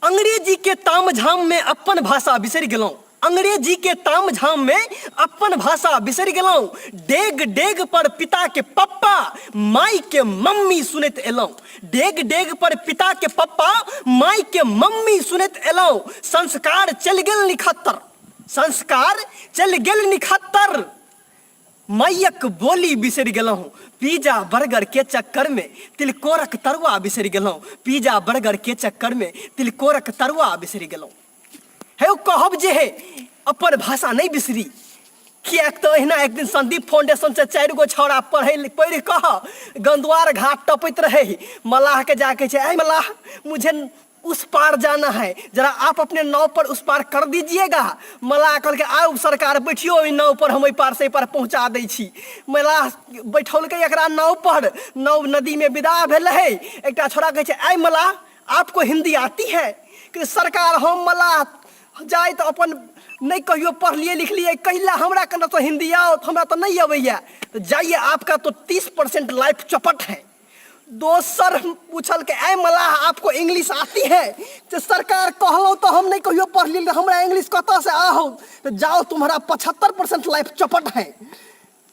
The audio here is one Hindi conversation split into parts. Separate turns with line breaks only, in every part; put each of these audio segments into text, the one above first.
अंग्रेजी के तामझाम में अपन भाषा बिसर गेलौं। अंग्रेजी के तामझाम में अपन भाषा बिसर गेलौं। डेग डेग पर पिता के पप्पा माई के मम्मी सुनैत एलौं। डेग डेग पर पिता के पप्पा माई के मम्मी सुनैत एलौं। संस्कार चल गेल निखत्तर। संस्कार चल गेल निखत्तर। मैयक बोली बिसर गेलौं। पिज्जा बर्गर के चक्कर में तिलकोरक तरुआ बिसर गेलौं। पिज्जा बर्गर के चक्कर में तिलकोरक तरुआ बिसर गेलौं। है कहब जे है अपन भाषा नहीं बिसरी। किएक तो अहिना एक दिन संदीप फाउंडेशन से 4 गो छौड़ा पढ़ कह गंदुआर घाट टपैत रहे। मलाह के जाके ऐ मलाह मुझे उस पार जाना है, जरा आप अपने नाव पर उस पार कर दीजिएगा। मलाह कहल के आओ सरकार बैठियो ओहि नाव पर, हम पार से पार पहुंचा दै छी। मलाह बैठौल के एकरा नाव पर, नाव नदी में विदा भेल है। एकटा छोड़ा कहे ऐ मलाह आपको हिंदी आती है? कि सरकार हम मलाह जाए तो अपन नहीं कहियो पढ़ लिए लिख लिए, कहला हमरा कना तो हिंदी आओ, हमरा तो नहीं अवैया। तो जाइए आपका तो 30% लाइफ चपट है। दोसर पूछल के ऐ मलाह आपको इंग्लिश आती है? तो सरकार कहलो तो हम नहीं कहियो पढ़ लिए, हमरा इंग्लिश कत से आओ? तो जाओ तुम्हारा 75% लाइफ चपट है।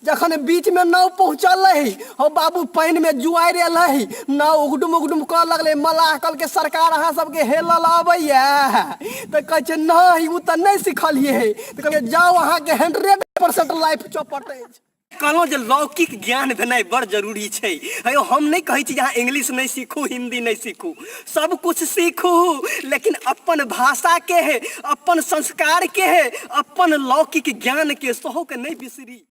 जखन बीच में नाव पहुँचल है हो बाबू पानी में जुआर एल है, नाव उगडुम उगडुम कर लगले। मलाह कल के सरकार अहाँ सबके हेलल अबैया? तो कहे नहीं वो तो नहीं सिखलिए है। तो कहे जाओ अहाँ के 100% लाइफ चौपट है। कहलौं जे लौकिक ज्ञान भेनाइ बड़ जरूरी छै। अयो हम नहीं कहे छी अहाँ इंग्लिश नहीं सीखू, हिंदी नहीं सीखू, सब कुछ सीखू, लेकिन अपन भाषा के है, अपन संस्कार के है, अपन लौकिक ज्ञान के सेहो के नहीं बिसरी।